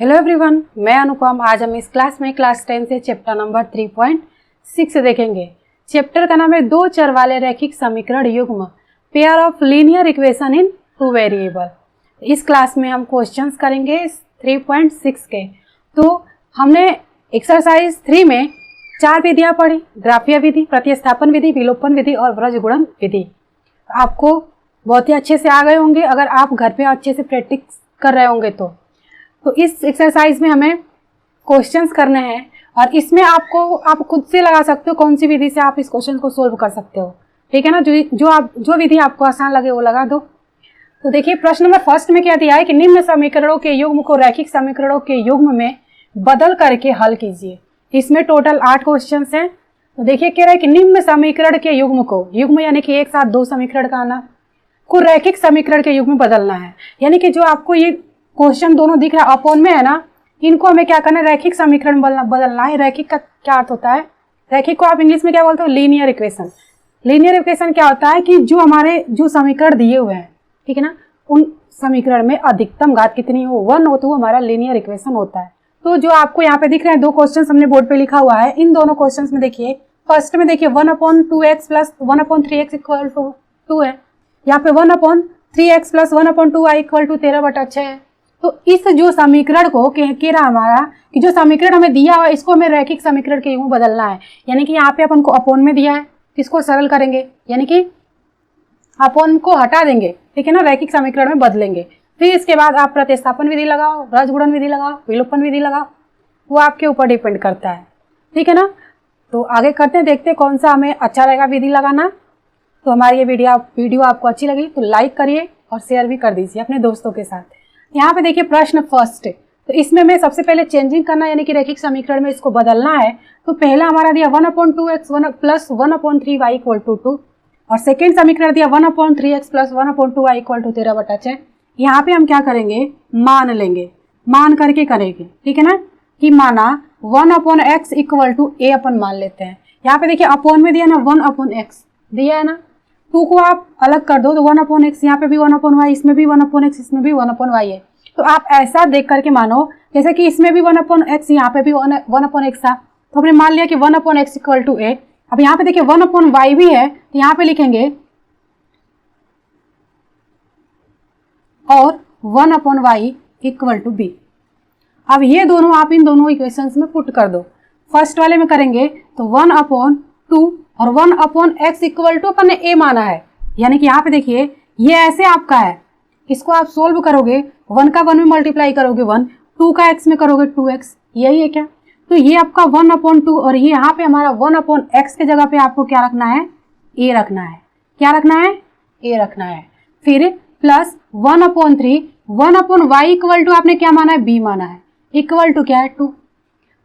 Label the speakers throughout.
Speaker 1: Hello everyone, मैं अनुपम। आज हम इस क्लास में क्लास 10 से चैप्टर नंबर 3.6 देखेंगे। चैप्टर का नाम है दो चर वाले रैखिक समीकरण युग्म, pair of linear equation in two variable. इस क्लास में हम क्वेश्चंस करेंगे 3.6 के। तो हमने एक्सरसाइज 3 में 4 विधियां पढ़ी, ग्राफीय विधि, प्रतिस्थापन विधि, विलोपन विधि और व्रजगुणन विधि। आपको बहुत ही अच्छे से आ गए होंगे अगर आप घर पे अच्छे से प्रैक्टिस कर रहे होंगे तो इस एक्सरसाइज में हमें क्वेश्चंस करने हैं और इसमें आप खुद से लगा सकते हो कौन सी विधि से आप इस क्वेश्चन को सोल्व कर सकते हो। ठीक है ना। जो विधि आपको आसान लगे वो लगा दो। तो देखिए प्रश्न नंबर फर्स्ट में क्या दिया है कि निम्न समीकरणों के युग्म को रैखिक समीकरणों के युग्म में बदल करके हल कीजिए। इसमें टोटल 8 क्वेश्चन हैं। तो देखिए कह रहा है कि निम्न समीकरण के युग्म को, युग्म यानी कि एक साथ दो समीकरण का आना, को रैखिक समीकरण के युग्म में बदलना है। यानी कि जो आपको ये क्वेश्चन दोनों दिख रहा है अपॉन में है ना, इनको हमें क्या करना है, रैखिक समीकरण बदलना है। रैखिक का क्या अर्थ होता है? रैखिक को आप इंग्लिश में क्या बोलते हो? Linear equation. लीनियर इक्वेशन क्या होता है कि जो समीकरण दिए हुए हैं, ठीक है ना, उन समीकरण में अधिकतम घात कितनी हो, 1 हो, तो वो हमारा लीनियर इक्वेशन होता है। तो जो आपको यहाँ पे दिख रहे हैं दो क्वेश्चन हमने बोर्ड पे लिखा हुआ है, इन दोनों क्वेश्चन में देखिए फर्स्ट में देखिए 1/2x plus 1/3x equal to 2 है। यहाँ पे 1/3x plus 1/2y equal to 13/6 है। तो इस जो समीकरण को कह रहा हमारा कि जो समीकरण हमें दिया हुआ है इसको हमें रैखिक समीकरण के युग्म बदलना है। यानी कि यहाँ पे अपन को अपॉन में दिया है, इसको सरल करेंगे, यानी कि अपॉन को हटा देंगे, ठीक है ना, रैखिक समीकरण में बदलेंगे। फिर इसके बाद आप प्रतिस्थापन विधि लगाओ, व्रजगुणन विधि लगाओ, विलोपन विधि लगाओ, वो आपके ऊपर डिपेंड करता है। ठीक है ना। तो आगे करते हैं, देखते हैं कौन सा हमें अच्छा रहेगा विधि लगाना। तो हमारी ये वीडियो आपको अच्छी लगी तो लाइक करिए और शेयर भी कर दीजिए अपने दोस्तों के साथ। यहाँ पे देखिए प्रश्न फर्स्ट, तो इसमें मैं सबसे पहले चेंजिंग करना यानी कि रैखिक समीकरण में इसको बदलना है। तो पहला हमारा दिया 1/2x plus 1/3y equal to 2 और सेकेंड समीकरण दिया 1/3x plus 1/2y equal to 13/6। यहाँ पे हम क्या करेंगे, मान लेंगे, मान करके करेंगे, ठीक है ना, कि माना 1/x इक्वल टू a अपन मान लेते हैं। यहाँ पे देखिए अपॉन में दिया ना 1/x दिया है ना, 2 को आप अलग कर दो तो 1/x, यहाँ पे भी 1/y, इसमें भी 1/x, इसमें भी 1/y है। तो आप ऐसा देख करके मानो जैसे कि इसमें भी 1/x, यहाँ पे भी 1/x था, तो हमने मान लिया कि 1/x इक्वल टू a। अब यहाँ पे देखिए 1/y भी है तो यहाँ पे लिखेंगे और 1/y इक्वल टू b। अब ये दोनों आप इन दोनों इक्वेशंस में पुट कर दो। फर्स्ट वाले में करेंगे तो 1/2 और 1/x इक्वल टू अपन ने a माना है, यानी कि यहाँ पे देखिए ये ऐसे आपका है, इसको आप सोल्व करोगे 1 का 1 में मल्टीप्लाई करोगे 1, 2 का x में करोगे 2x, यही है क्या। तो ये आपका 1/2 और ये यहाँ पे हमारा 1/x के जगह पे आपको क्या रखना है, a रखना है। क्या रखना है? a रखना है। फिर प्लस 1/3, 1/y इक्वल टू आपने क्या माना है, b माना है, इक्वल टू क्या है 2।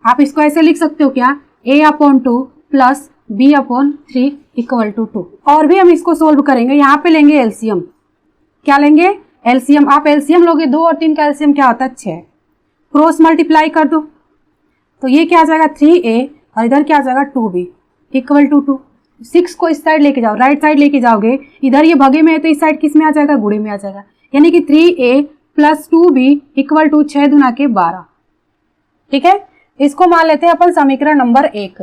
Speaker 1: आप इसको ऐसे लिख सकते हो क्या, a/2 plus b/3 equal to 2। और भी हम इसको सोल्व करेंगे, यहाँ पे लेंगे एलसीएम। क्या लेंगे? एलसीएम। आप एलसीएम लोगे 2 और 3 का एलसीएम क्या होता है 6, क्रॉस मल्टीप्लाई कर दो तो ये क्या आ जाएगा 3a और इधर क्या आ जाएगा 2b इक्वल टू 2। 6 को इस साइड लेके जाओ, राइट साइड लेके जाओगे, इधर ये भगे में है तो इस साइड किस में आ जाएगा, गुणे में आ जाएगा, यानी कि 3a plus 2b equal to 6 दूना के 12। ठीक है, इसको मान लेते हैं अपन समीकरण नंबर 1।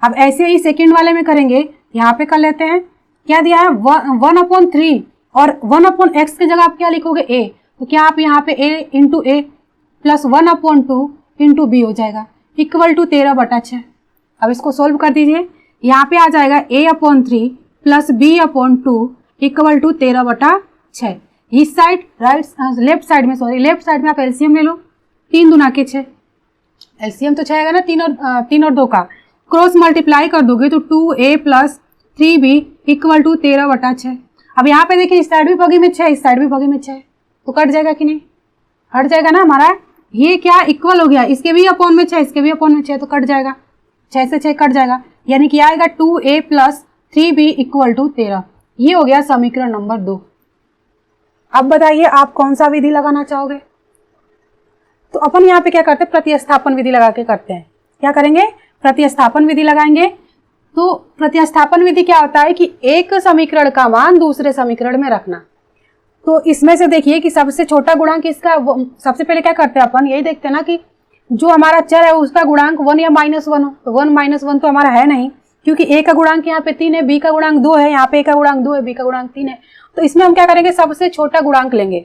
Speaker 1: अब ऐसे ही सेकंड वाले में करेंगे, यहाँ पे कर लेते हैं, क्या दिया है 1/3 और 1/x की जगह आप क्या लिखोगे a, तो क्या आप यहाँ पे a into a plus 1/2 into b हो जाएगा इक्वल टू 13/6। अब इसको सोल्व कर दीजिए, यहाँ पे आ जाएगा a/3 plus b/2 equal to 13/6। इस साइड लेफ्ट साइड में आप एलसीएम ले लो, 3 दूना के 6, एलसीएम तो 6 आएगा ना, 3 और 2 का क्रॉस मल्टीप्लाई कर दोगे तो 2a plus 3b equal to 13/6। अब यहाँ पे देखिए इस साइड भी भगी में 6, इस साइड भी भगी में 6, तो कट जाएगा कि नहीं, हट जाएगा ना हमारा, ये क्या इक्वल हो गया, इसके भी अपॉन में 6, इसके भी अपॉन में 6, तो कट जाएगा, 6 से 6 कट जाएगा, यानी कि आएगा 2a plus 3b equal to 13। ये हो गया समीकरण नंबर 2। अब बताइए आप कौन सा विधि लगाना चाहोगे। तो अपन यहाँ पे क्या करते हैं, प्रतिस्थापन विधि लगा के करते हैं। क्या करेंगे, प्रतिस्थापन विधि लगाएंगे। तो प्रतिस्थापन विधि क्या होता है कि एक समीकरण का मान दूसरे समीकरण में रखना। तो इसमें से देखिए कि सबसे छोटा गुणांक इसका, सबसे पहले क्या करते हैं अपन, यही देखते हैं ना कि जो हमारा चर है उसका गुणांक 1 या -1 हो। तो 1 -1 तो हमारा है नहीं, क्योंकि a का गुणांक यहाँ पे 3 है, b का गुणांक 2 है, यहाँ पे a का गुणांक 2 है, b का गुणांक 3 है। तो इसमें हम क्या करेंगे, सबसे छोटा गुणांक लेंगे।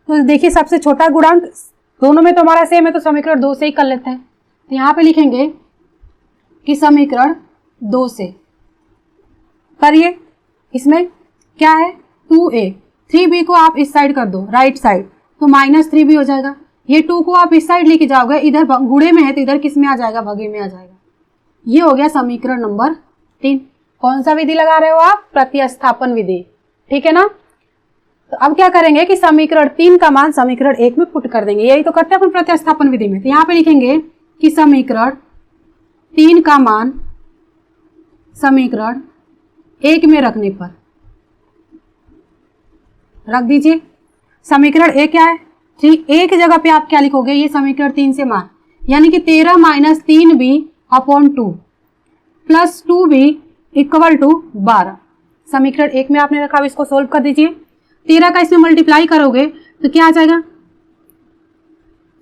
Speaker 1: तो देखिए सबसे छोटा गुणांक दोनों में तो हमारा सेम है, तो समीकरण 2 से ही कर लेते हैं। तो यहाँ पे लिखेंगे कि समीकरण 2 से करिए। इसमें क्या है, 2a, 3b को आप इस साइड कर दो, राइट साइड, तो -3b हो जाएगा। ये 2 को आप इस साइड लेके जाओगे, इधर गुणे में है तो इधर किस में आ जाएगा, भगे में आ जाएगा। ये हो गया समीकरण नंबर 3। कौन सा विधि लगा रहे हो आप, प्रतिस्थापन विधि, ठीक है ना। तो अब क्या करेंगे कि समीकरण 3 का मान समीकरण 1 में पुट कर देंगे, यही तो करते हैं अपन प्रतिस्थापन विधि में। तो यहाँ पे लिखेंगे कि समीकरण 3 का मान समीकरण 1 में रखने पर, रख दीजिए। समीकरण 1 क्या है, 3, एक जगह पे आप क्या लिखोगे, ये समीकरण 3 से मान, यानी कि 13 - 3b upon 2 plus 2b equal to 12। समीकरण 1 में आपने रखा, अब इसको सोल्व कर दीजिए। 13 का इसमें मल्टीप्लाई करोगे तो क्या आ जाएगा,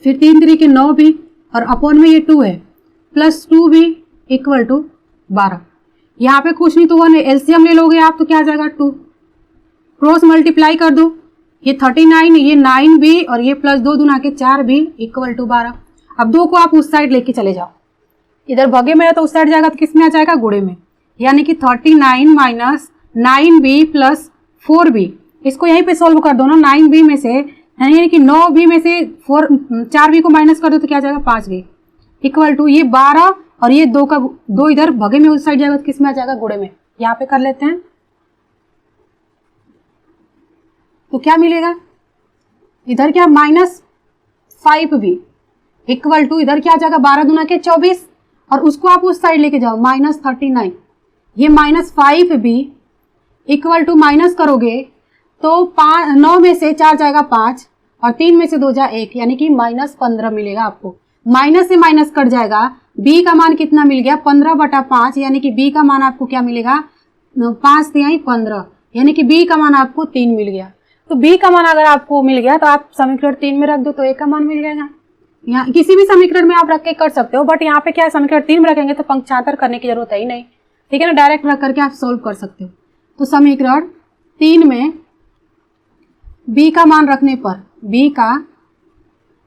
Speaker 1: फिर 3 3 के 9b और अपॉन में ये 2 है, प्लस 2b इक्वल टू 12। यहाँ पे कुछ नहीं तो 1 है, एलसीएम ले लोगे आप तो क्या आ जाएगा 2, क्रॉस मल्टीप्लाई कर दो, ये 39, ये 9b और ये प्लस 2 दूना के 4b इक्वल टू 12। अब 2 को आप उस साइड लेके चले जाओ, इधर भगे में है तो उस साइड जाएगा तो किस में आ जाएगा, गुणे में, यानी कि 39 - 9b प्लस 4b। इसको यहीं पे सोल्व कर दो ना, 9b में से, यानी कि 9b में से 4b को माइनस कर दो तो क्या आ जाएगा 5b इक्वल टू ये 12 और ये 2 का 2 इधर भगे में उस साइड जाएगा तो किस में आ जाएगा, गुणे में। यहाँ पे कर लेते हैं तो क्या मिलेगा, इधर क्या -5b इक्वल टू इधर क्या आ जाएगा 12 दूना के 24 और उसको आप उस साइड लेके जाओ -39, ये -5b इक्वल टू माइनस करोगे तो 9 में से 4 जाएगा 5 और 3 में से 2 जाए 1, यानी कि -15 मिलेगा आपको। माइनस से माइनस कट जाएगा, b का मान कितना मिल गया 15/5, यानी कि b का मान आपको क्या मिलेगा 5 × 15, यानी कि b का मान आपको 3 मिल गया। तो b का मान अगर आपको मिल गया तो आप समीकरण 3 में रख दो तो a का मान मिल जाएगा। यहाँ किसी भी समीकरण में आप रख के कर सकते हो, बट यहाँ पे क्या है समीकरण 3 में रखेंगे तो पंक्षांतर करने की जरूरत है ही नहीं, ठीक है ना, डायरेक्ट रख करके आप सोल्व कर सकते हो। तो समीकरण 3 में b का मान रखने पर, b का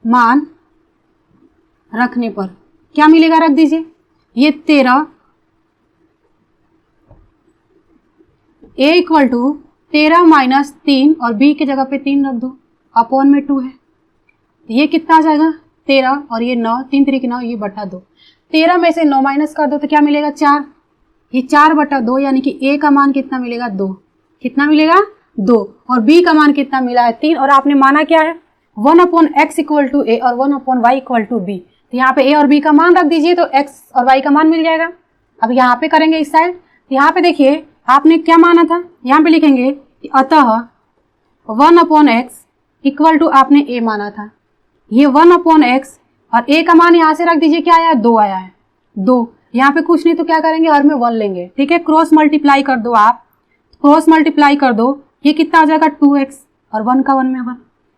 Speaker 1: मान रखने पर क्या मिलेगा, रख दीजिए, ये 13 a इक्वल टू 13 - 3 और b की जगह पे 3 रख दो, अपॉन में 2 है, ये कितना आ जाएगा 13 और ये 9, 3 3 के 9, ये बटा 2। 13 में से 9 माइनस कर दो तो क्या मिलेगा 4, ये 4/2, यानी कि a का मान कितना मिलेगा 2, कितना मिलेगा 2, और b का मान कितना मिला है 3, और आपने माना क्या है 1/x इक्वल टू a और 1/y इक्वल टू b। तो यहाँ पे a और b का मान रख दीजिए तो x और y का मान मिल जाएगा। अब यहाँ पे करेंगे इस साइड, यहाँ पे देखिए आपने क्या माना था, यहाँ पे लिखेंगे कि अतः 1/x इक्वल टू आपने a माना था, ये 1/x और a का मान यहाँ से रख दीजिए, क्या आया 2 आया है, 2, यहाँ पे कुछ नहीं तो क्या करेंगे हर में 1 लेंगे, ठीक है, क्रॉस मल्टीप्लाई कर दो आप, क्रॉस मल्टीप्लाई कर दो, ये कितना आ जाएगा 2x और 1 का 1 में 1,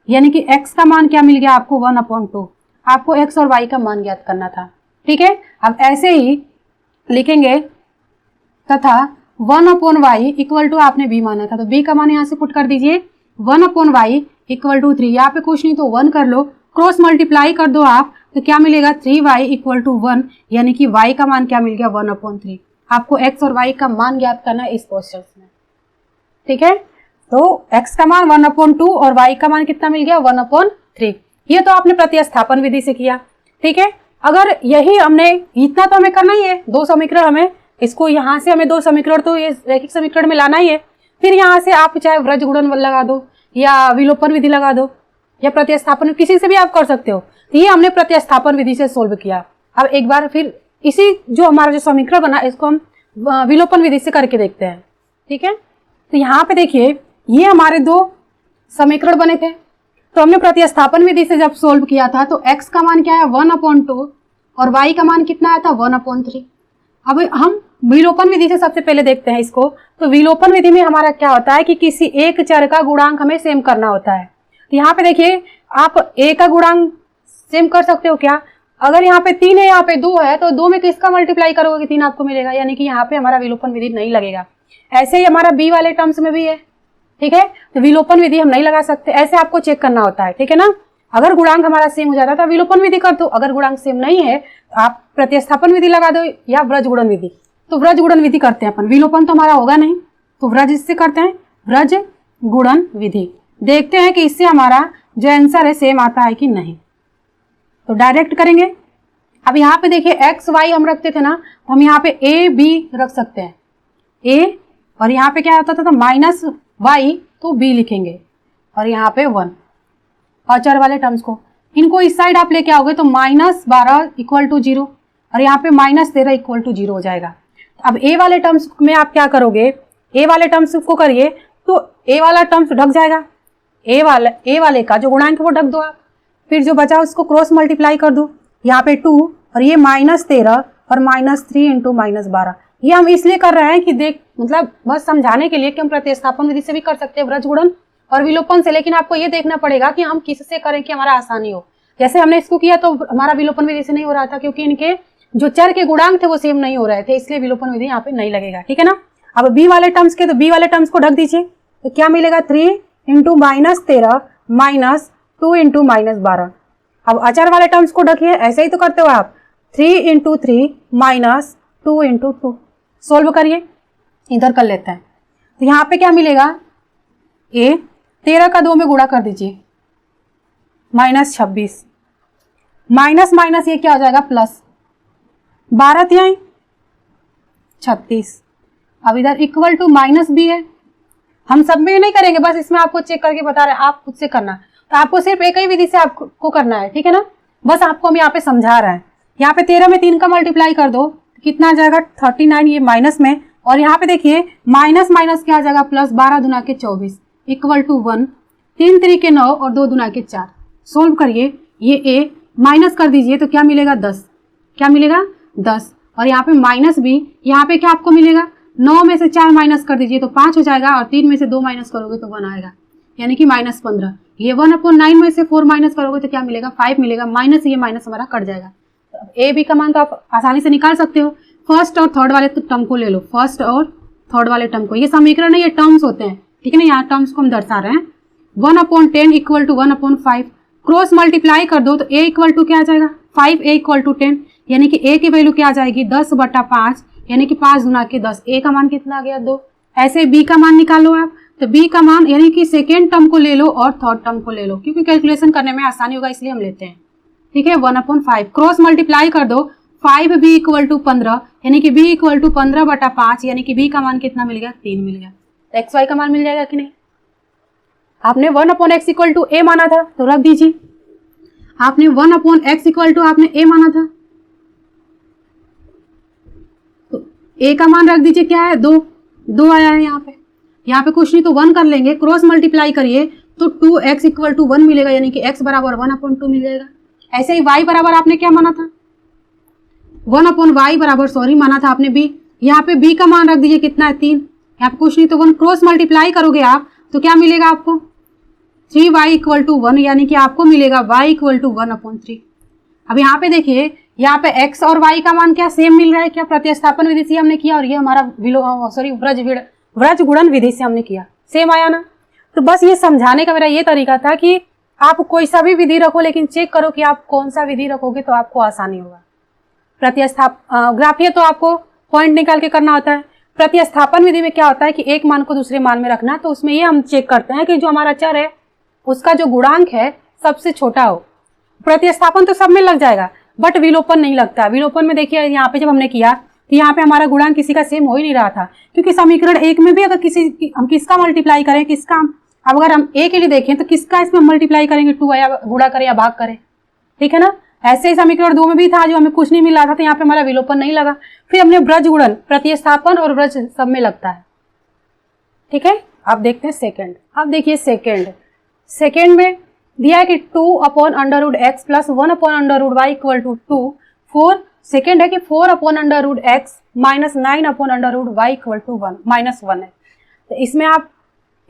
Speaker 1: यानी कि x का मान क्या मिल गया आपको 1/2। आपको x और y का मान ज्ञात करना था, ठीक है। अब ऐसे ही लिखेंगे तथा 1/y इक्वल टू आपने b माना था तो b का मान यहाँ से पुट कर दीजिए, 1/y इक्वल टू 3, यहाँ पे कुछ नहीं तो 1 कर लो, क्रॉस मल्टीप्लाई कर दो आप तो क्या मिलेगा 3y इक्वल टू 1, यानी कि y का मान क्या मिल गया 1/3। आपको x और y का मान ज्ञात करना है इस क्वेश्चन में, ठीक है। तो x का मान 1/2 और y का मान कितना मिल गया 1/3। ये तो आपने प्रतिस्थापन विधि से किया, ठीक है। अगर यही हमने इतना तो हमें करना ही है, 2 समीकरण हमें, इसको यहाँ से हमें 2 समीकरण तो ये रैखिक समीकरण में लाना ही है, फिर यहाँ से आप चाहे व्रज गुणन लगा दो या विलोपन विधि लगा दो या प्रतिस्थापन, किसी से भी आप कर सकते हो। तो ये हमने प्रतिस्थापन विधि से सोल्व किया। अब एक बार फिर इसी जो हमारा जो समीकरण बना इसको हम विलोपन विधि से करके देखते हैं, ठीक है। तो यहाँ पे देखिए ये हमारे 2 समीकरण बने थे, तो हमने प्रतिस्थापन विधि से जब सोल्व किया था तो x का मान क्या है 1/2 और y का मान कितना आया था 1/3। अब हम विलोपन विधि से सबसे पहले देखते हैं इसको। तो विलोपन विधि में हमारा क्या होता है कि किसी एक चर का गुणांक हमें सेम करना होता है। तो यहाँ पे देखिए आप a का गुणांक सेम कर सकते हो क्या? अगर यहाँ पे 3 है, यहाँ पे 2 है, तो 2 में किसका मल्टीप्लाई करोगे कि 3 आपको मिलेगा, यानी कि यहाँ पे हमारा विलोपन विधि नहीं लगेगा। ऐसे ही हमारा b वाले टर्म्स में भी है, ठीक है। तो विलोपन विधि हम नहीं लगा सकते, ऐसे आपको चेक करना होता है, ठीक है ना। अगर गुणांक हमारा सेम हो जाता है तो विलोपन विधि कर दो, अगर गुणांक सेम नहीं है तो आप प्रतिस्थापन विधि लगा दो या व्रज गुणन विधि। तो व्रज गुणन विधि करते हैं अपन, विलोपन तो हमारा होगा नहीं, तो व्रज इससे करते हैं, व्रज गुणन विधि। देखते हैं कि इससे हमारा जो आंसर है सेम आता है कि नहीं। तो डायरेक्ट करेंगे। अब यहाँ पे देखिए एक्स वाई हम रखते थे ना, तो हम यहाँ पे ए बी रख सकते हैं, ए और यहाँ पे क्या होता था, माइनस वाई तो बी लिखेंगे और यहाँ पे 1 अचर वाले टर्म्स को, इनको इस साइड आप लेके आओगे तो -12 इक्वल टू 0 और यहाँ पे -13 इक्वल टू 0 हो जाएगा। अब ए वाले टर्म्स में आप क्या करोगे, ए वाले टर्म्स को करिए तो ए वाला टर्म्स ढक जाएगा, ए वाले का जो गुणांक है वो ढक दो आप, फिर जो बचा उसको क्रॉस मल्टीप्लाई कर दो, यहाँ पे 2 और ये -13 और -3 इंटू -12। ये हम इसलिए कर रहे हैं कि देख मतलब बस समझाने के लिए कि हम प्रतिस्थापन विधि से भी कर सकते हैं व्रज गुणन और विलोपन से, लेकिन आपको ये देखना पड़ेगा कि हम किससे करें कि हमारा आसानी हो। जैसे हमने इसको किया तो हमारा विलोपन विधि से नहीं हो रहा था क्योंकि इनके जो चर के गुणांक थे वो सेम नहीं हो रहे थे, इसलिए विलोपन विधि यहाँ पे नहीं लगेगा, ठीक है ना। अब बी वाले टर्म्स के, तो बी वाले टर्म्स को ढक दीजिए, तो क्या मिलेगा 3 इंटू -13 माइनस 2 इंटू -12। अब अचर वाले टर्म्स को ढकिए, ऐसे ही तो करते हो आप, 3 इंटू 3 माइनस 2 इंटू 2। सोल्व करिए, इधर कर लेते हैं। तो यहाँ पे क्या मिलेगा, ए 13 का 2 में गुणा कर दीजिए, -26 माइनस माइनस ये क्या हो जाएगा प्लस, 12 तिहाई 36। अब इधर इक्वल टू माइनस भी है, हम सब में नहीं करेंगे, बस इसमें आपको चेक करके बता रहे हैं, आप खुद से करना। तो आपको सिर्फ एक ही विधि से आपको करना है, ठीक है ना। बस आपको हम यहाँ पे समझा रहे हैं। यहाँ पे 13 में 3 का मल्टीप्लाई कर दो, कितना आ जाएगा 39, ये माइनस में, और यहाँ पे देखिए माइनस माइनस क्या आ जाएगा प्लस, 12 दूना के 24 इक्वल टू 1, 3 3 के 9 और 2 दूना के 4। सोल्व करिए, ये ए माइनस कर दीजिए तो क्या मिलेगा 10, क्या मिलेगा 10, और यहाँ पे माइनस भी, यहाँ पे क्या आपको मिलेगा 9 में से 4 माइनस कर दीजिए तो 5 हो जाएगा, और 3 में से 2 माइनस करोगे तो 1 आएगा, यानी कि -15। ये 1/9 में से 4 माइनस करोगे तो क्या मिलेगा 5 मिलेगा, माइनस ये माइनस हमारा कट जाएगा। ए बी का मान तो आप आसानी से निकाल सकते हो। फर्स्ट और थर्ड वाले टर्म को ले लो, फर्स्ट और थर्ड वाले टर्म को, ये समीकरण है, ये टर्म्स होते हैं, ठीक है ना। यहाँ टर्म्स को हम दर्शा रहे हैं। 1/10 इक्वल टू 1/5, क्रॉस मल्टीप्लाई कर दो तो a इक्वल टू क्या आ जाएगा 5, a इक्वल टू 10, यानी कि a की वैल्यू क्या आ जाएगी 10/5, यानी कि 5 गुना के 10। a का मान कितना आ गया 2। ऐसे b का मान निकालो आप, तो b का मान यानी कि सेकेंड टर्म को ले लो और थर्ड टर्म को ले लो, क्योंकि कैलकुलेशन करने में आसानी होगा इसलिए हम लेते हैं, ठीक है। 1/5 क्रॉस मल्टीप्लाई कर दो, 5b इक्वल टू 15, यानी कि b इक्वल टू 15/5, यानी कि b का मान कितना मिल गया 3 मिल गया। तो एक्स वाई का मान मिल जाएगा कि नहीं। आपने 1/x इक्वल टू a माना था तो रख दीजिए, आपने 1/x इक्वल टू आपने a माना था तो a का मान रख दीजिए, क्या है 2 आया है यहाँ पे कुछ नहीं तो 1 कर लेंगे, क्रॉस मल्टीप्लाई करिए तो 2x इक्वल टू 1 मिलेगा, यानी कि x बराबर 1/2 मिल जाएगा। ऐसे ही y बराबर आपने क्या माना था 1/y बराबर सॉरी माना था आपने b, यहाँ पे b का मान रख दीजिए कितना है 3, यहाँ पे कुछ नहीं तो 1, क्रॉस मल्टीप्लाई करोगे आप तो क्या मिलेगा आपको 3y इक्वल टू 1, यानी कि आपको मिलेगा y इक्वल टू 1/3। अब यहाँ पे देखिए, यहाँ पे x और y का मान क्या सेम मिल रहा है क्या, प्रतिस्थापन विधि से हमने किया और ये हमारा व्रज गुणन विधि से हमने किया, सेम आया ना। तो बस ये समझाने का मेरा ये तरीका था कि आप कोई सा भी विधि रखो लेकिन चेक करो कि आप कौन सा विधि रखोगे तो आपको आसानी होगा। ग्राफीय तो आपको पॉइंट निकाल के करना होता है। प्रतिस्थापन विधि में क्या होता है कि एक मान को दूसरे मान में रखना, तो उसमें ये हम चेक करते हैं कि जो हमारा चर है उसका जो गुणांक है सबसे छोटा हो। प्रतिस्थापन तो सब में लग जाएगा बट विलोपन नहीं लगता। विलोपन में देखिए यहाँ पे जब हमने किया तो यहाँ पे हमारा गुणांक किसी का सेम हो ही नहीं रहा था, क्योंकि समीकरण एक में भी अगर हम किसका मल्टीप्लाई करें, किसका अब अगर हम ए के लिए देखें तो किसका इसमें मल्टीप्लाई करेंगे 2 या गुणा करें या भाग करें, ठीक है ना। ऐसे ही समीकरण 2 में भी था जो हमें कुछ नहीं मिल रहा था, तो यहाँ पे हमारा विलोपन नहीं लगा। फिर हमने व्रज गुणन, प्रतिस्थापन और व्रज सब में लगता है, ठीक है। अब देखते हैं सेकंड। अब देखिए सेकंड में दिया है कि 2/√x plus 1/√y equal to 2 for second है कि 4 upon under root x minus 9 upon under root Y equal to 1 minus 1 है। तो इसमें आप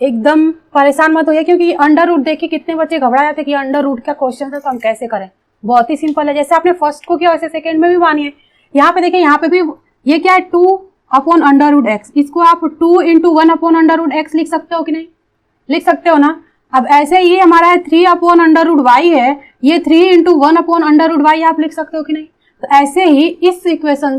Speaker 1: एकदम परेशान मत होइए, क्योंकि अंडर रूट देखिए कितने बच्चे घबरा जाते हैं कि अंडर रूट का क्वेश्चन है तो हम कैसे करें। बहुत ही सिंपल है, जैसे आपने फर्स्ट को किया वैसे सेकेंड में भी मानिए। यहाँ पे देखिए, यहाँ पे भी ये क्या है 2 अपॉन अंडर रूट एक्स, इसको आप 2 into 1 upon under root x लिख सकते हो कि नहीं, लिख सकते हो ना। अब ऐसे ये हमारा है 3 अपॉन अंडर रूट वाई है, ये 3 into 1 upon under root y आप लिख सकते हो कि नहीं। तो ऐसे ही इस इक्वेशन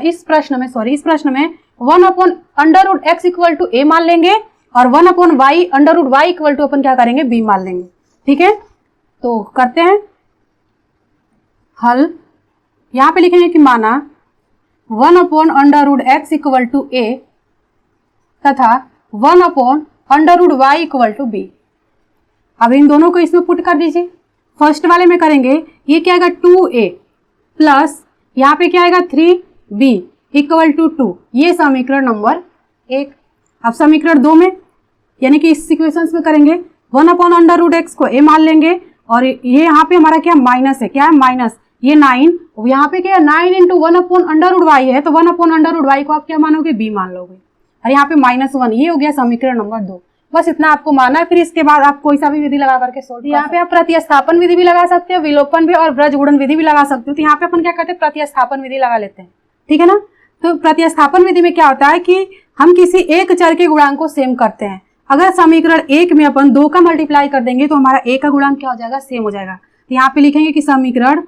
Speaker 1: इस प्रश्न में 1 upon under root X equal to A मान लेंगे और 1 upon Y under root Y equal to अपन क्या करेंगे, बी मान लेंगे। ठीक है, तो करते हैं हल। यहाँ पे लिखेंगे कि माना 1 upon under root X equal to ए तथा 1 upon under root Y equal to B. अब इन दोनों को इसमें पुट कर दीजिए। फर्स्ट वाले में करेंगे, ये क्या आएगा 2a प्लस यहाँ पे क्या आएगा 3b इक्वल टू 2, ये समीकरण नंबर 1। अब समीकरण 2 में यानी कि इस इक्वेशंस में करेंगे 1 अपॉन अंडर रूट एक्स को a मान लेंगे और ये यहाँ पे हमारा क्या माइनस है, क्या है माइनस, ये 9, यहाँ पे क्या है 9 into 1 upon under root y है, तो 1 अपॉन अंडर रूट वाई को आप क्या मानोगे, b मान लोगे। और यहाँ पे -1, ये हो गया समीकरण नंबर 2। बस इतना आपको माना है, फिर इसके बाद आप कोई सा भी विधि लगा करके सोल्व। यहाँ पे आप प्रतिस्थापन विधि भी लगा सकते हो, विलोपन भी और ब्रज गुणन विधि भी लगा सकते हो। तो यहाँ पे अपन क्या करते हैं, प्रतिस्थापन विधि लगा लेते हैं। ठीक है ना। तो प्रतिस्थापन विधि में क्या होता है कि हम किसी एक चर के गुणांक को सेम करते हैं। अगर समीकरण 1 में अपन 2 का मल्टीप्लाई कर देंगे तो हमारा a का गुणांक क्या हो जाएगा, सेम हो जाएगा। तो यहाँ पे लिखेंगे कि समीकरण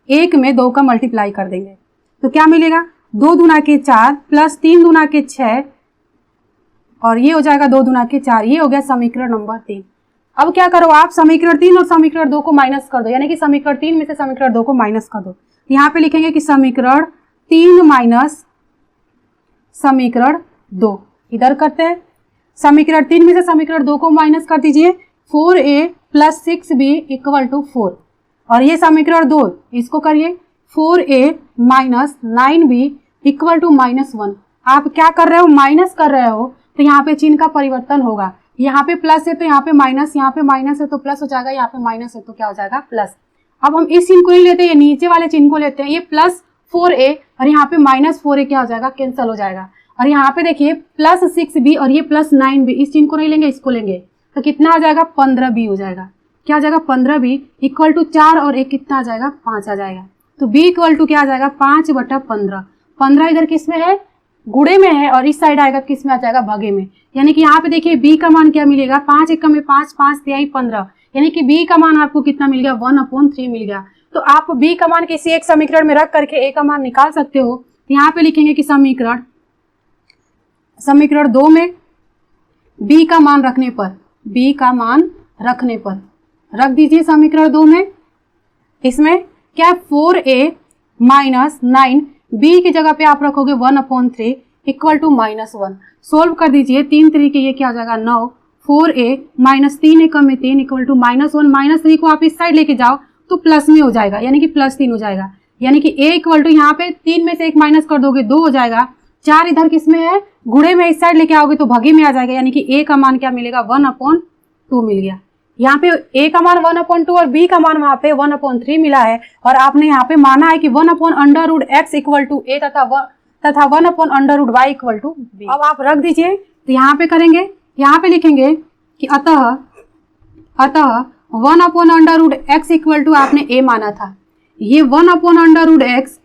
Speaker 1: 1 में 2 का मल्टीप्लाई कर देंगे तो क्या मिलेगा, 2 दूना के 4 प्लस 3 दूना के 6 और ये हो जाएगा 2 दूना के 4, ये हो गया समीकरण नंबर 3। अब क्या करो आप, समीकरण 3 और समीकरण 2 को माइनस कर दो, यानी कि समीकरण 3 में से समीकरण 2 को माइनस कर दो। यहाँ पे लिखेंगे कि समीकरण 3 माइनस समीकरण 2, इधर करते हैं। समीकरण 3 में से समीकरण 2 को माइनस कर दीजिए, 4a plus 6b equal to 4 और ये समीकरण 2 इसको करिए 4a minus 9b equal to -1। आप क्या कर रहे हो, माइनस कर रहे हो, तो यहाँ पे चिन्ह का परिवर्तन होगा। यहाँ पे प्लस है तो यहाँ पे माइनस, यहाँ पे माइनस है तो प्लस हो जाएगा, यहाँ पे माइनस है तो क्या हो जाएगा, प्लस। अब हम इस चिन्ह को नहीं लेते, ये नीचे वाले चिन्ह को लेते हैं। ये प्लस 4a और यहाँ पे -4a क्या हो जाएगा, कैंसिल हो जाएगा। और यहाँ पे देखिए प्लस 6b और ये प्लस 9b, इस चिन्ह को नहीं लेंगे, इसको लेंगे तो कितना आ जाएगा, 15b हो जाएगा। क्या आ जाएगा, 15b इक्वल टू 4 और 1 कितना आ जाएगा, 5 आ जाएगा। तो b इक्वल टू क्या आ जाएगा, 5/15। 15 इधर किस में है, गुणे में है, और इस साइड आएगा किस में आ जाएगा, भागे में। यानी कि यहाँ पे देखिए b का मान क्या मिलेगा, 5 एकम में 5, 5 तिहाई 15, यानी कि b का मान आपको कितना मिल गया, 1/3 मिल गया। तो आप b का मान किसी एक समीकरण में रख करके a का मान निकाल सकते हो। यहाँ पे लिखेंगे कि समीकरण 2 में b का मान रखने पर रख दीजिए समीकरण 2 में। इसमें क्या 4a माइनस 9, b की जगह पे आप रखोगे 1/3 इक्वल टू -1। सोल्व कर दीजिए, 3 तरीके ये क्या हो जाएगा, 9। 4a माइनस 3 एकम में 3 इक्वल टू -1, -3 को आप इस साइड लेके जाओ तो प्लस में हो जाएगा, यानी कि +3 हो जाएगा। यानी कि a इक्वल टू यहाँ पे 3 में से 1 माइनस कर दोगे 2 हो जाएगा। 4 इधर किस में है, गुणे में, इस साइड लेके आओगे तो भागे में आ जाएगा, यानी कि a का मान क्या मिलेगा, 1/2 मिल गया। यहाँ पे a का मान 1/2 और b का मान वहाँ पे 1/3 मिला है, और आपने यहाँ पे माना है कि 1/√x इक्वल टू a तथा 1/√y इक्वल टू b। अब आप रख दीजिए, तो यहाँ पे करेंगे, यहाँ पे लिखेंगे कि अतः 1/√x इक्वल टू आपने a माना था, ये 1/√x,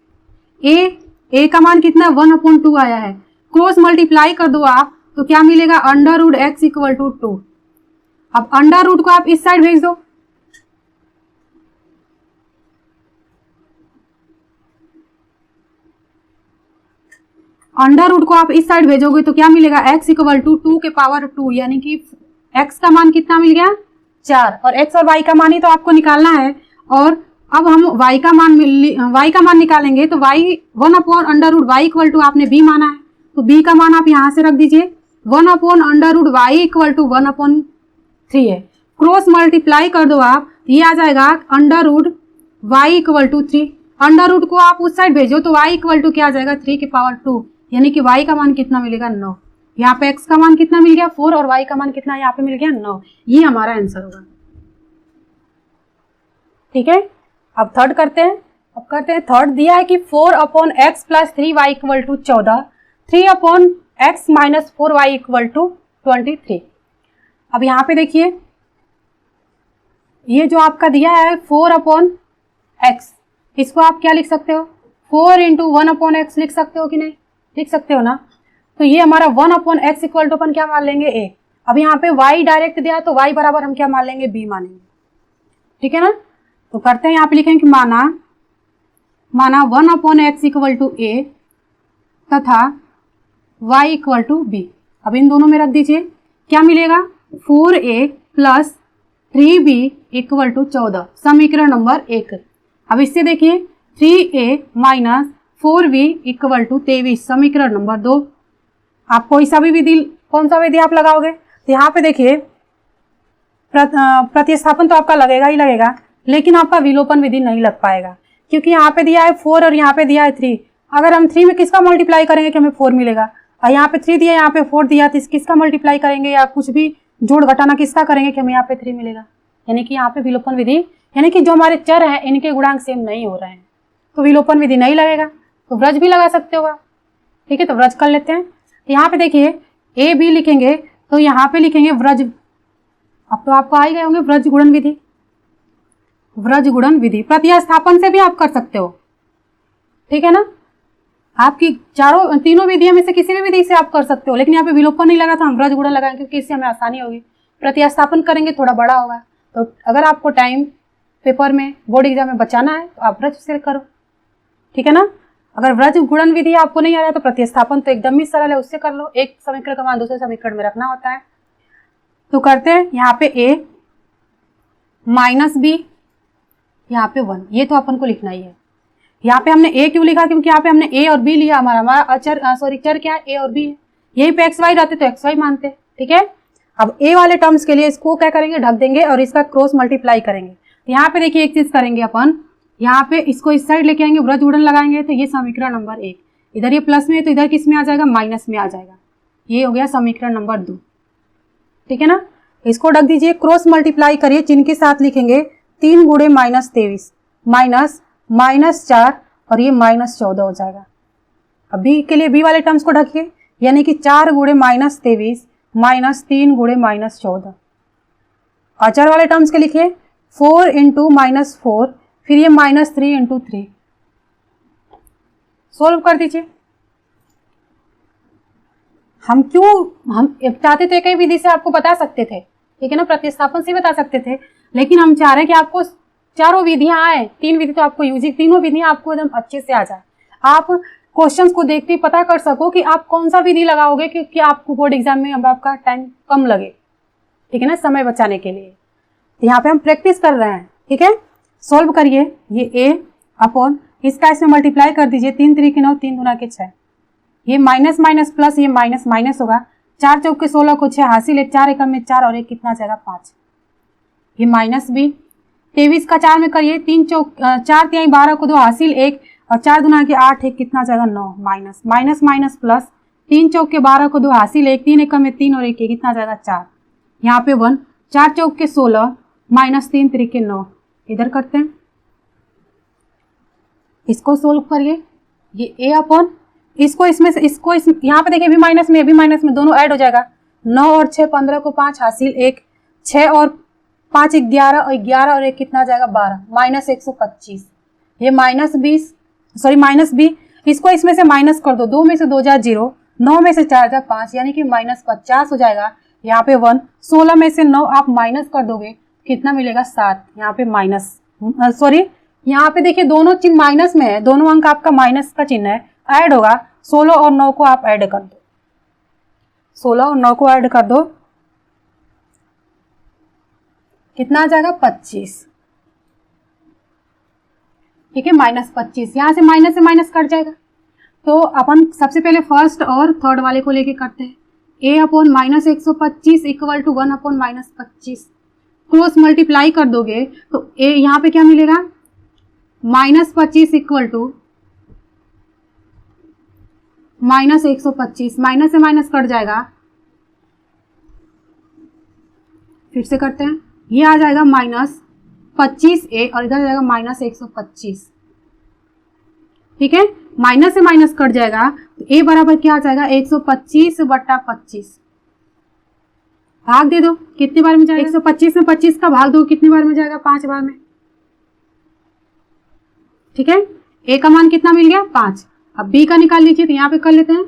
Speaker 1: a का मान कितना 1/2 आया है, क्रॉस मल्टीप्लाई कर दो आप तो क्या मिलेगा, √x इक्वल टू 2। अब अंडर रूट को आप इस साइड भेज दो, अंडर रूट को आप इस साइड भेजोगे तो क्या मिलेगा, x इक्वल टू 2 के पावर 2, यानी कि x का मान कितना मिल गया, 4, और x और y का मान ही तो आपको निकालना है। और अब हम y का मान निकालेंगे तो y 1/√y इक्वल टू आपने b माना है, तो b का मान आप यहाँ से रख दीजिए, 1/√y इक्वल टू 1/3 है। क्रॉस मल्टीप्लाई कर दो आप, ये आ जाएगा √y equal to 3। Under root को आप उस साइड भेजो तो y इक्वल टू क्या आ जाएगा, 3 के पावर 2, यानी कि y का मान कितना मिलेगा, 9। यहाँ पे x का मान कितना मिल गया, 4, और y का मान कितना यहाँ पे मिल गया, 9। ये हमारा आंसर होगा। ठीक है, अब थर्ड करते हैं। अब करते हैं थर्ड। दिया है कि 4/x + 3y = 14, 3/x - 4y = 23। अब यहाँ पे देखिए, ये जो आपका दिया है 4/x, इसको आप क्या लिख सकते हो, 4 × 1/x लिख सकते हो कि नहीं, लिख सकते हो ना। तो ये हमारा 1/x = अपन क्या मान लेंगे, a। अब यहाँ पे y डायरेक्ट दिया तो y बराबर हम क्या मान लेंगे, b मानेंगे, ठीक है ना। तो करते हैं, यहाँ पे लिखेंगे कि माना 1/x = a तथा y = b। अब इन दोनों में रख दीजिए, क्या मिलेगा, 4a + 3b = 14, समीकरण नंबर 1। अब इससे देखिए 3a - 4b = 23, समीकरण नंबर 2। आप कोई सा भी विधि, कौन सा विधि आप लगाओगे, तो यहाँ पे देखिए प्रतिस्थापन तो आपका लगेगा ही लगेगा, लेकिन आपका विलोपन विधि नहीं लग पाएगा, क्योंकि यहाँ पे दिया है 4 और यहाँ पे दिया है 3। अगर हम 3 में किसका मल्टीप्लाई करेंगे कि हमें 4 मिलेगा, और यहाँ पे 3 दिया, यहाँ पे 4 दिया, तो किसका मल्टीप्लाई करेंगे या कुछ भी जोड़ घटाना किसका करेंगे कि हमें यहाँ पे 3 मिलेगा। यानी कि यहाँ पे विलोपन विधि, यानी कि जो हमारे चर हैं इनके गुणांक सेम नहीं हो रहे हैं, तो विलोपन विधि नहीं लगेगा। तो व्रज भी लगा सकते हो आप, ठीक है। तो व्रज कर लेते हैं। तो यहाँ पे देखिए ए बी लिखेंगे, तो यहाँ पे लिखेंगे व्रज। अब तो आपको आ ही गए होंगे व्रज गुणन विधि, व्रज गुणन विधि। प्रतिस्थापन से भी आप कर सकते हो, ठीक है ना। आपकी तीनों विधियों में से किसी भी विधि से आप कर सकते हो, लेकिन यहाँ पे विलोपन नहीं लगा तो हम व्रज गुणन लगाएंगे, क्योंकि इससे हमें आसानी होगी। प्रतिस्थापन करेंगे थोड़ा बड़ा होगा, तो अगर आपको टाइम पेपर में, बोर्ड एग्जाम में बचाना है तो आप व्रज से करो, ठीक है ना। अगर व्रज गुणन विधि आपको नहीं आ रहा है तो प्रतिस्थापन तो एकदम ही सरल है, उससे कर लो। एक समीकरण का मान दूसरे समीकरण में रखना होता है। तो करते हैं, यहाँ पे a - b, यहाँ पे 1, ये तो अपन को लिखना ही है। यहाँ पे हमने a क्यों लिखा, क्योंकि यहाँ पे हमने a और b लिया, हमारा अचर चर क्या है, a और b है। यही पे xy रहते तो xy मानते, ठीक है। अब a वाले टर्म्स के लिए इसको क्या करेंगे, ढक देंगे और इसका क्रॉस मल्टीप्लाई करेंगे। यहाँ पे देखिए एक चीज करेंगे अपन, यहाँ पे इसको इस साइड लेके आएंगे, व्रज गुणन लगाएंगे, तो ये समीकरण नंबर 1। इधर ये प्लस में है तो इधर किस में आ जाएगा, माइनस में आ जाएगा। ये हो गया समीकरण नंबर 2, ठीक है ना। इसको ढक दीजिए, क्रॉस मल्टीप्लाई करिए, चिन्ह के साथ लिखेंगे 3 × -23 -4 और ये -14 हो जाएगा। अब b के लिए b वाले टर्म्स को ढकिए, यानी कि 4 × -23 -3 × -14। अचर वाले टर्म्स के लिखिए 4 × -4, फिर ये -3 × 3। सोल्व कर दीजिए। हम चाहते थे कई विधि से आपको बता सकते थे, ठीक है ना, प्रतिस्थापन से बता सकते थे, लेकिन हम चाह रहे हैं कि आपको चारों विधियां आए, 3 विधि तो आपको यूज, तीनों विधियां आपको एकदम अच्छे से आ जाए। आप क्वेश्चंस को देखते ही पता कर सको कि आप कौन सा विधि लगाओगे, क्योंकि आपको बोर्ड एग्जाम में अब आपका टाइम कम लगे, ठीक है ना, समय बचाने के लिए। तो यहाँ पे हम प्रैक्टिस कर रहे हैं, ठीक है। सोल्व करिए, ये a अपॉन इसका इसमें मल्टीप्लाई कर दीजिए, 3 × 3 = 9, 3 × 2 = 6। ये माइनस माइनस प्लस, ये माइनस माइनस होगा, 4 × 4 = 16 को 6 हासिल, 1 4 एकम में 4 और 1 कितना जाएगा 5। ये -b 23 का 4 में करिए, 4 × 12 को 2 हासिल 1 और 4 × 2 = 8, 1 कितना जाएगा 9। माइनस माइनस माइनस प्लस, 3 × 4 = 12 को 2 हासिल 1, 3 एकम में 3 और 1 कितना जाएगा 4। यहाँ पे 1, 4 × 4 = 16 -3 × 3 = 9। इधर करते हैं, इसको सोल्व करिए, ये a अपॉन इसको इसमें से इसको यहाँ पे देखिए भी माइनस में दोनों ऐड हो जाएगा। 9 और 6 15 को 5 हासिल 1, 6 और 5 11 और 11 और 1 कितना जाएगा 12, -125। ये -b, इसको इसमें से माइनस कर दो, 2 में से 2 जा 0, 9 में से 4 जा 5, यानी कि -50 हो जाएगा। यहाँ पे 1, 16 में से 9 आप माइनस कर दोगे, कितना मिलेगा 7। यहाँ पे माइनस यहाँ पे देखिए दोनों चिन्ह माइनस में है, दोनों अंक आपका माइनस का चिन्ह है, ऐड होगा। 16 और 9 को आप ऐड कर दो, 16 और 9 को ऐड कर दो, कितना आ जाएगा 25, ठीक है, -25। यहाँ से माइनस कट जाएगा। तो अपन सबसे पहले फर्स्ट और थर्ड वाले को लेके करते हैं। a upon -125 = 1 upon -25, cross multiply कर दोगे तो a यहाँ पे क्या मिलेगा, -25 = -125, माइनस से माइनस कट जाएगा। फिर से करते हैं, ये आ जाएगा -25a और इधर आ जाएगा -125। ठीक है, माइनस से माइनस कट जाएगा तो a बराबर क्या आ जाएगा 125/25। भाग दे दो, कितने बार में जाएगा 125 में 25 का भाग दो, कितने बार में जाएगा 5 बार में। ठीक है, a का मान कितना मिल गया 5। अब b का निकाल लीजिए, तो यहाँ पे कर लेते हैं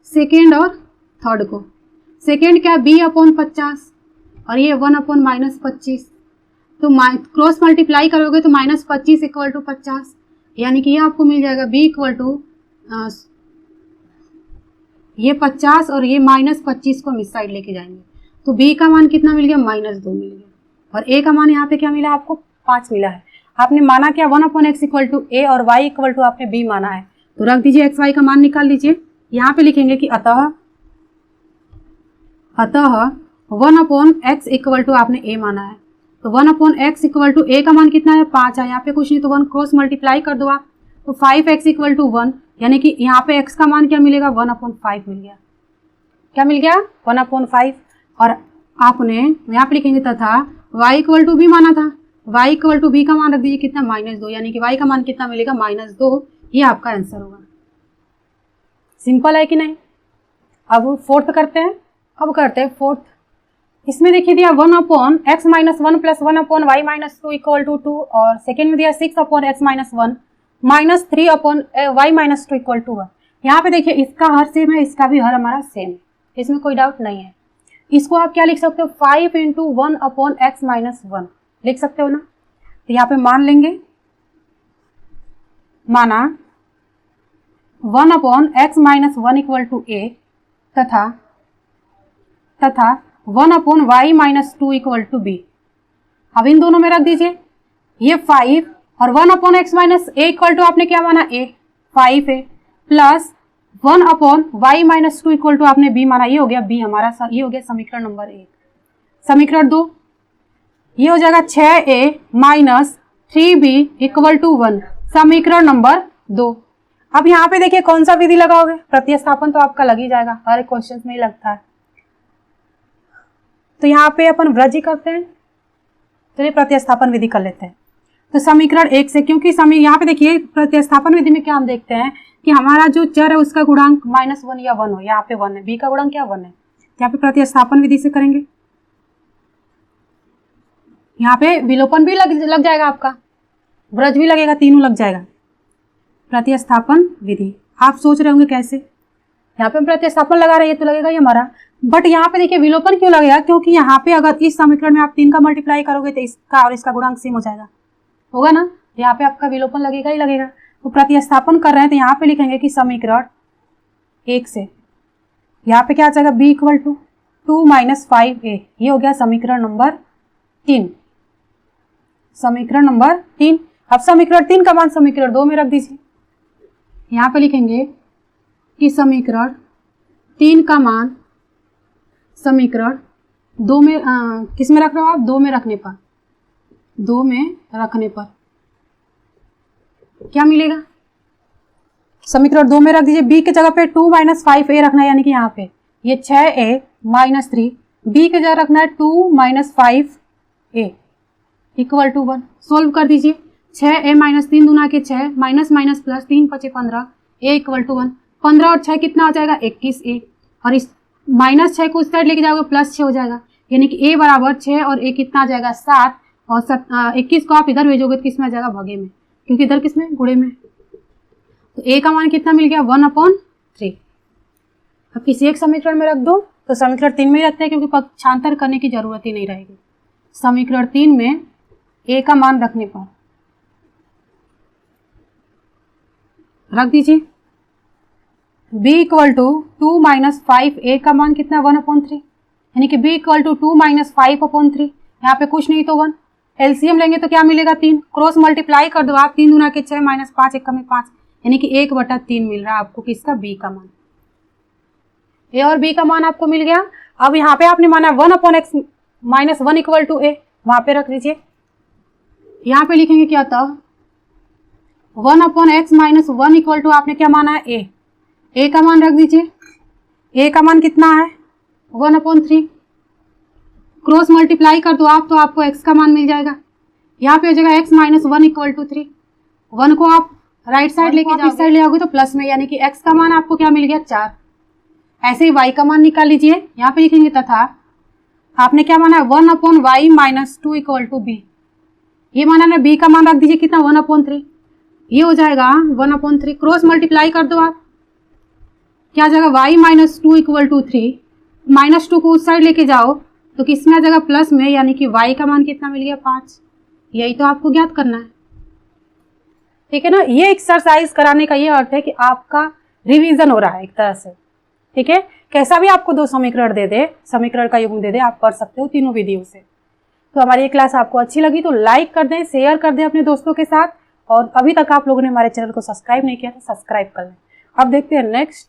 Speaker 1: सेकेंड और थर्ड को। सेकेंड क्या b/50 और ये 1/-25, तो क्रॉस मल्टीप्लाई करोगे तो -25 = 50, यानी कि ये आपको मिल जाएगा b = ये 50 और ये -25 को मिस साइड लेके जाएंगे, तो b का मान कितना मिल गया -2 मिल गया, और a का मान यहाँ पे क्या मिला आपको 5 मिला है। आपने माना क्या 1/x = a और y = आपने b माना है, तो रख दीजिए x y का मान निकाल लीजिए। यहाँ पे लिखेंगे कि अतः 1/x = आपने a माना है, तो 1/x = a का मान कितना है 5 है, यहाँ पे कुछ नहीं तो 1 क्रॉस मल्टीप्लाई कर दो आप, तो 5x = 1, यानी कि यहाँ पे x का मान क्या मिलेगा 1/5 मिल गया। क्या मिल गया 1/5। और आपने यहाँ पे लिखेंगे तथा y = b माना था, y = b का मान रख दीजिए कितना -2, यानी कि y का मान कितना मिलेगा -2। ये आपका आंसर होगा। सिंपल है कि नहीं। अब फोर्थ करते हैं। अब करते हैं फोर्थ। इसमें देखिए दिया 1/x - 1 + 1/y - 2 = 2, और सेकेंड में दिया 6/x - 1 - 3/y - 2 = 1। यहाँ पे देखिए इसका हर सेम है, इसका भी हर हमारा सेम है, इसमें कोई डाउट नहीं है। इसको आप क्या लिख सकते हो 5 × 1/x - 1 लिख सकते हो ना। तो यहाँ पे मान लेंगे, माना 1/x - 1 = a तथा 1/y - 2 = b। अब इन दोनों में रख दीजिए ये 5 और 1/x - a = आपने क्या माना a 5 है, प्लस 1/y - 2 = आपने b माना, ये हो गया b हमारा, ये हो गया समीकरण नंबर 1। समीकरण 2 ये हो जाएगा 6a - 3b = 1, समीकरण नंबर 2। अब यहाँ पे देखिए कौन सा विधि लगाओगे, प्रतिस्थापन तो आपका लग ही जाएगा, हर एक क्वेश्चन में ही लगता है। तो यहाँ पे अपन वृद्धि ही करते हैं, चलिए प्रतिस्थापन विधि कर लेते हैं। तो समीकरण 1 से, क्योंकि यहाँ पे देखिए प्रतिस्थापन विधि में क्या हम देखते हैं कि हमारा जो चर है उसका गुणांक -1 या 1 हो, यहाँ पे 1 है, b का गुणांक क्या 1 है, यहाँ पे प्रतिस्थापन विधि से करेंगे। यहाँ पे विलोपन भी लग जाएगा आपका, वृज भी लगेगा, तीनों लग जाएगा। प्रतिस्थापन विधि आप सोच रहे होंगे कैसे, यहाँ पे हम प्रतिस्थापन लगा रहे हैं तो लगेगा ये हमारा, बट यहाँ पे देखिए विलोपन क्यों लगेगा, क्योंकि यहाँ पे अगर इस समीकरण में आप 3 का मल्टीप्लाई करोगे तो इसका और इसका गुणांक सेम हो जाएगा, होगा ना, यहाँ पे आपका विलोपन लगेगा ही लगेगा। तो प्रतिस्थापन कर रहे हैं तो यहाँ पे लिखेंगे कि समीकरण 1 से यहाँ पे क्या आ जाएगा b = 2 - 5a, ये हो गया समीकरण नंबर 3। समीकरण नंबर 3। अब समीकरण 3 का मान समीकरण 2 में रख दीजिए। यहाँ पे लिखेंगे कि समीकरण 3 का मान समीकरण 2 में किस में रख रहे हो आप, 2 में रखने पर, 2 में रखने पर क्या मिलेगा, समीकरण 2 में रख दीजिए। b की जगह पे 2 - 5a रखना है, यानी कि यहाँ पे ये 6a - 3, b की जगह रखना है 2 - 5a = 1। सोल्व कर दीजिए, 6a - 3 दूना के 6 माइनस माइनस प्लस 3 × 5 = 15, a = 1। 15 और 6 कितना हो जाएगा 21a, और इस -6 को उस साइड लेके जाओगे +6 हो जाएगा, यानी कि a बराबर 6 और a कितना आ जाएगा 7, और 21 को आप इधर भेजोगे तो किस में आ जाएगा भगे में, क्योंकि इधर किस में गुणे में। तो a का मान कितना मिल गया 1/3। अब किसी एक समीकरण में रख दो, तो समीकरण 3 में ही रखते हैं क्योंकि पक्षांतर करने की जरूरत ही नहीं रहेगी। समीकरण 3 में a का मान रखने पर रख दीजिए b = 2 - 5a का मान कितना 1/3, यानी कि b = 2 - 5/3, यहाँ पे कुछ नहीं तो 1। एलसीएम लेंगे तो क्या मिलेगा 3, क्रॉस मल्टीप्लाई कर दो आप, 3 दूना के 6 - 5 1 में 5, यानी कि 1/3 मिल रहा है आपको किसका b का मान। a और b का मान आपको मिल गया। अब यहाँ पे आपने माना 1/x - 1 = a, वहां पे रख दीजिए। यहाँ पे लिखेंगे क्या था 1/x - 1 = आपने क्या माना है a का मान रख दीजिए। a का मान कितना है 1/3, क्रॉस मल्टीप्लाई कर दो आप तो आपको x का मान मिल जाएगा। यहाँ पे हो जाएगा x - 1 = 3, 1 को आप राइट साइड लेके जाओगे, इस साइड ले आओगे तो प्लस में, यानी कि x का मान आपको क्या मिल गया 4। ऐसे ही y का मान निकाल लीजिए, यहाँ पे लिखेंगे तथा आपने क्या माना 1/y minus 2 equal to b। ये माना ना, b का मान रख दीजिए कितना 1/3, ये हो जाएगा 1/3। क्रॉस मल्टीप्लाई कर दो आप, क्या आ जाएगा y माइनस 2 इक्वल टू 3। -2 को उस साइड लेके जाओ तो किसमें आ जाएगा प्लस में, यानी कि y का मान कितना मिल गया 5। यही तो आपको ज्ञात करना है, ठीक है ना। ये एक्सरसाइज कराने का ये अर्थ है कि आपका रिवीजन हो रहा है एक तरह से, ठीक है। कैसा भी आपको 2 समीकरण दे दे, समीकरण का युग्म दे दे, आप कर सकते हो तीनों विधियों से। तो हमारी ये क्लास आपको अच्छी लगी तो लाइक कर दें, शेयर कर दें अपने दोस्तों के साथ, और अभी तक आप लोगों ने हमारे चैनल को सब्सक्राइब नहीं किया तो सब्सक्राइब कर लें। अब देखते हैं नेक्स्ट,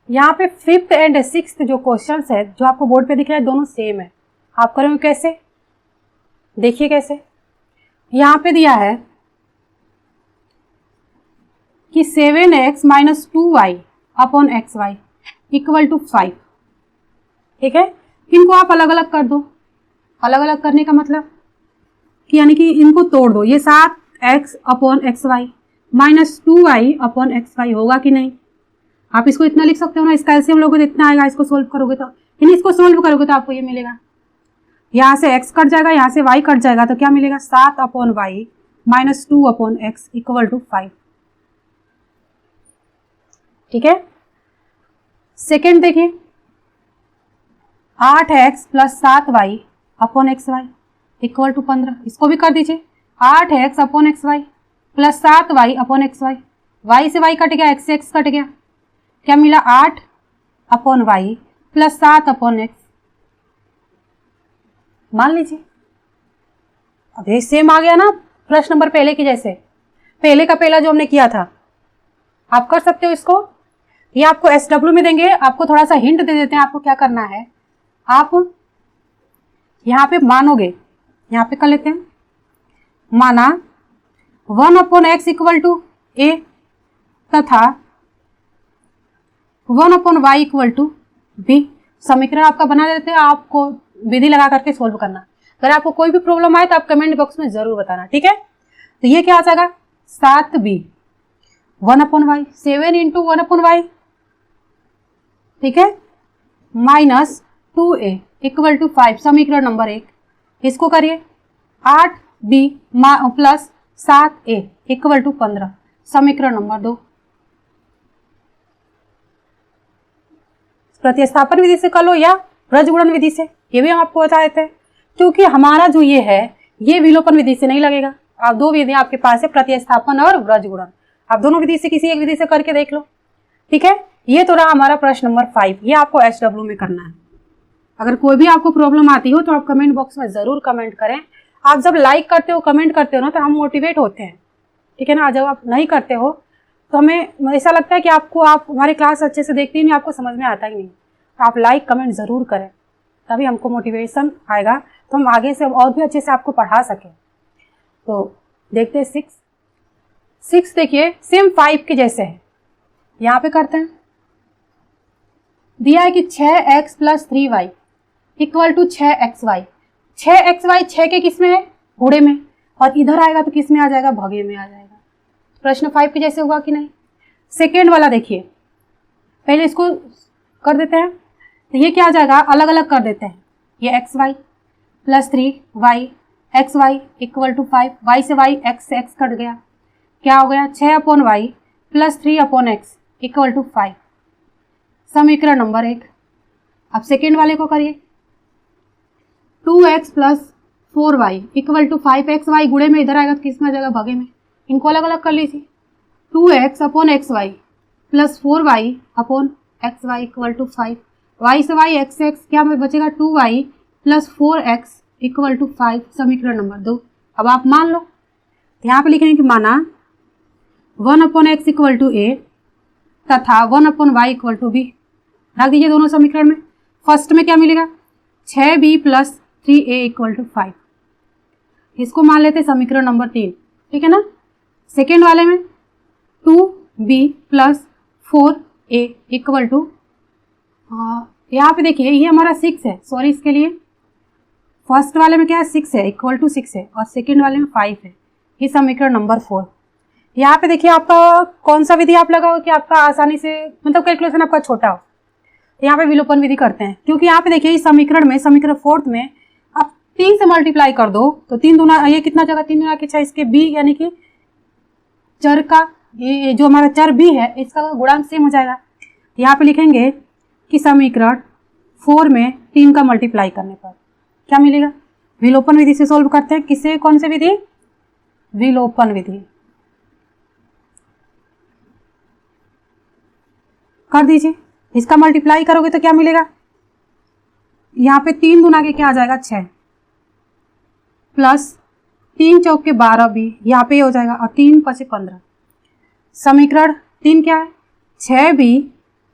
Speaker 1: यहाँ पे 5th एंड 6th जो क्वेश्चंस है जो आपको बोर्ड पे दिख रहा है दोनों सेम है। आप करेंगे कैसे, देखिए कैसे। यहाँ पे दिया है कि 7x माइनस 2y अपॉन xy इक्वल टू 5, ठीक है। इनको आप अलग अलग कर दो। अलग अलग करने का मतलब कि यानी कि इनको तोड़ दो, ये 7x upon xy minus 2y अपॉन xy होगा कि नहीं। आप इसको इतना लिख सकते हो ना, इसका एलसीएम लोगे तो इतना आएगा, इसको सोल्व करोगे तो, यानी इसको सोल्व करोगे तो आपको ये मिलेगा, यहाँ से x कट जाएगा, यहाँ से y कट जाएगा, तो क्या मिलेगा 7 upon y minus 2 upon x equal to 5, ठीक है। सेकेंड देखिए 8x plus 7y upon x y equal to 15, इसको भी कर दीजिए 8x upon x y plus 7y upon x y, y से y कट गया, x से x कट गया, क्या मिला 8 upon y plus 7 upon x. मान लीजिए अब ये सेम आ गया ना प्रश्न नंबर पहले की जैसे, पहले का पहला जो हमने किया था। आप कर सकते हो इसको, ये आपको SW में देंगे, आपको थोड़ा सा हिंट दे देते हैं आपको क्या करना है। आप यहाँ पे मानोगे, यहाँ पे कर लेते हैं, माना 1 अपॉन एक्स इक्वल टू ए तथा 1 upon y equal to b. समीकरण आपका बना देते हैं, आपको विधि लगा करके सोल्व करना। अगर आपको कोई भी प्रॉब्लम आए तो आप कमेंट बॉक्स में जरूर बताना, ठीक है। तो ये क्या आ जाएगा 7b 1 upon y, 7 into 1 upon y, ठीक है, माइनस 2a इक्वल टू 5, समीकरण नंबर 1। इसको करिए 8b plus 7a equal to 15, समीकरण नंबर 2। प्रतिस्थापन विधि से कर लो या रजगुणन विधि से, ये भी हम आपको बता देते हैं, क्योंकि हमारा जो ये है ये विलोपन विधि से नहीं लगेगा। आप 2 विधियां आपके पास है, प्रतिस्थापन और रजगुणन, आप दोनों विधि से किसी एक विधि से करके देख लो, ठीक है। ये तो रहा हमारा प्रश्न नंबर 5, ये आपको SW में करना है। अगर कोई भी आपको प्रॉब्लम आती हो तो आप कमेंट बॉक्स में जरूर कमेंट करें। आप जब लाइक करते हो, कमेंट करते हो ना, तो हम मोटिवेट होते हैं, ठीक है ना। जब आप नहीं करते हो तो हमें ऐसा लगता है कि आप हमारी क्लास अच्छे से देखते ही नहीं, आपको समझ में आता ही नहीं। तो आप लाइक कमेंट ज़रूर करें, तभी हमको मोटिवेशन आएगा, तो हम आगे से और भी अच्छे से आपको पढ़ा सकें। तो देखते हैं 6 देखिए सेम 5 के जैसे है, यहाँ पे करते हैं। दिया है कि 6x plus 3y equal to 6xy। 6xy 6 के किस में है, गुणे में, और इधर आएगा तो किस में आ जाएगा, भगे में आ जाएगा। प्रश्न 5 के जैसे हुआ कि नहीं। सेकेंड वाला देखिए, पहले इसको कर देते हैं, तो ये क्या आ जाएगा, अलग अलग कर देते हैं। ये xy plus 3y xy equal to 5, y से y x से x कट गया, क्या हो गया 6 upon y plus 3 upon x equal to 5, समीकरण नंबर 1। अब सेकेंड वाले को करिए 2x plus 4y equal to 5xy, गुणे में इधर आएगा तो किस में आ जाएगा, भगे में। इनको अलग अलग कर लीजिए, 2x upon xy plus 4y upon xy equal to 5, y से y x से x क्या में बचेगा 2y plus 4x equal to 5, समीकरण नंबर 2। अब आप मान लो, यहाँ पे लिखेंगे कि माना 1 अपॉन एक्स इक्वल टू ए तथा 1 upon y equal to b, रख दीजिए दोनों समीकरण में। फर्स्ट में क्या मिलेगा 6b plus 3a equal to 5, इसको मान लेते हैं समीकरण नंबर 3, ठीक है ना। सेकेंड वाले में 2b plus 4a equal to, यहाँ पे देखिए ये हमारा 6 है, सॉरी इसके लिए फर्स्ट वाले में क्या है 6 है, इक्वल टू 6 है, और सेकेंड वाले में 5 है, ये समीकरण नंबर 4। यहाँ पे देखिए आपका कौन सा विधि आप लगाओ कि आपका आसानी से मतलब कैलकुलेशन आपका छोटा हो। यहाँ पे विलोपन विधि करते हैं, क्योंकि यहाँ पे देखिए इस समीकरण में, समीकरण 4 में आप 3 से मल्टीप्लाई कर दो तो 3 दूना ये कितना जगह 3 दूना के 6, इसके b यानी कि चर का ये जो हमारा चर b है इसका गुणांक सेम हो जाएगा। यहाँ पे लिखेंगे कि समीकरण 4 में 3 का मल्टीप्लाई करने पर क्या मिलेगा। विलोपन विधि से सोल्व करते हैं। किसे, कौन से विधि, विलोपन विधि। कर दीजिए, इसका मल्टीप्लाई करोगे तो क्या मिलेगा, यहाँ पे 3 दूना के क्या आ जाएगा 6 प्लस 3 चौक के 12 भी यहाँ पे हो जाएगा और 3 5 15। समीकरण 3 क्या है, 6b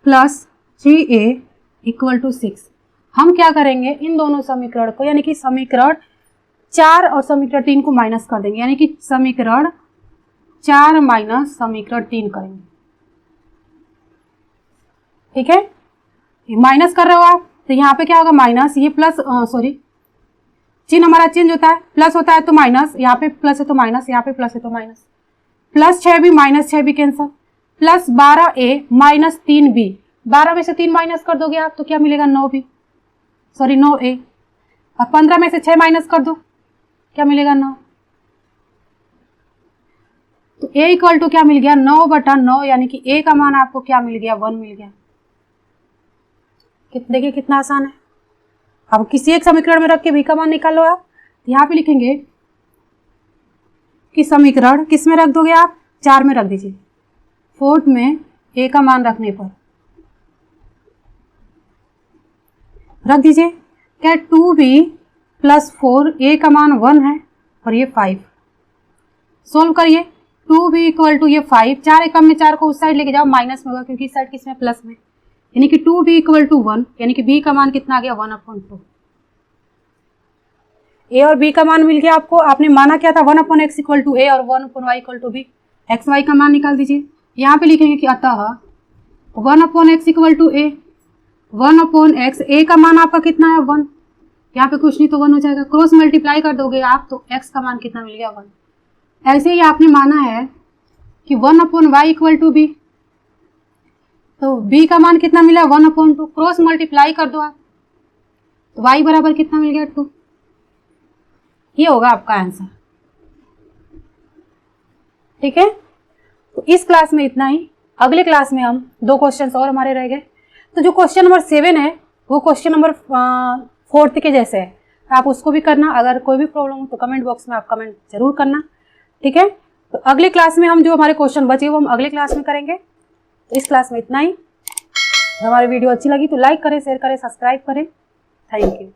Speaker 1: plus 3a equal to 6। हम क्या करेंगे, इन दोनों समीकरण को यानी कि समीकरण 4 और समीकरण 3 को माइनस कर देंगे, यानी कि समीकरण 4 माइनस समीकरण 3 करेंगे। ठीक है, माइनस कर रहे हो आप तो यहाँ पे क्या होगा माइनस, ये प्लस सॉरी चिन्ह हमारा चेंज होता है, प्लस होता है तो माइनस, यहाँ पे प्लस है तो माइनस, यहाँ पे प्लस है तो minus, plus 6b minus 6b cancel, plus 12a minus 3b, 12 में से 3 माइनस कर दोगे आप तो क्या मिलेगा 9b, सॉरी 9a, और 15 में से 6 माइनस कर दो क्या मिलेगा 9। तो a इक्वल टू क्या मिल गया 9/9, यानी कि a का मान आपको क्या मिल गया 1 मिल गया। देखिए कितना आसान है। अब किसी एक समीकरण में रख के v का मान निकालो आप, यहाँ पे लिखेंगे कि समीकरण किस में रख दोगे आप, 4 में रख दीजिए, 4th में a का मान रखने पर रख दीजिए क्या 2b प्लस 4, a का मान 1 है और ये 5। सोल्व करिए, 2b इक्वल टू ये 5, 4 एकम में 4 को उस साइड लेके जाओ माइनस में होगा क्योंकि इस साइड किसमें प्लस में, यानी कि 2b इक्वल टू 1, यानी कि b का मान कितना आ गया 1/2। a और b का मान मिल गया आपको, आपने माना क्या था 1/x इक्वल टू a और 1/y equal to b, x y का मान निकाल दीजिए। यहाँ पे लिखेंगे कि अतः 1/x equal to a, 1/x, a का मान आपका कितना है 1, यहाँ पे कुछ नहीं तो 1 हो जाएगा, क्रॉस मल्टीप्लाई कर दोगे आप तो x का मान कितना मिल गया 1। ऐसे ही आपने माना है कि 1/y इक्वल टू b, तो b का मान कितना मिला 1/2, क्रॉस मल्टीप्लाई कर दो आप तो y बराबर कितना मिल गया 2। ये होगा आपका आंसर। ठीक है, तो इस क्लास में इतना ही। अगले क्लास में हम 2 क्वेश्चन और हमारे रह गए। तो जो क्वेश्चन नंबर 7 है वो क्वेश्चन नंबर 4 के जैसे है, आप उसको भी करना। अगर कोई भी प्रॉब्लम हो तो कमेंट बॉक्स में आप कमेंट जरूर करना। ठीक है, तो अगले क्लास में हम जो हमारे क्वेश्चन बचे वो हम अगले क्लास में करेंगे। तो इस क्लास में इतना ही। हमारी वीडियो अच्छी लगी तो लाइक करें, शेयर करें, सब्सक्राइब करें। Thank you.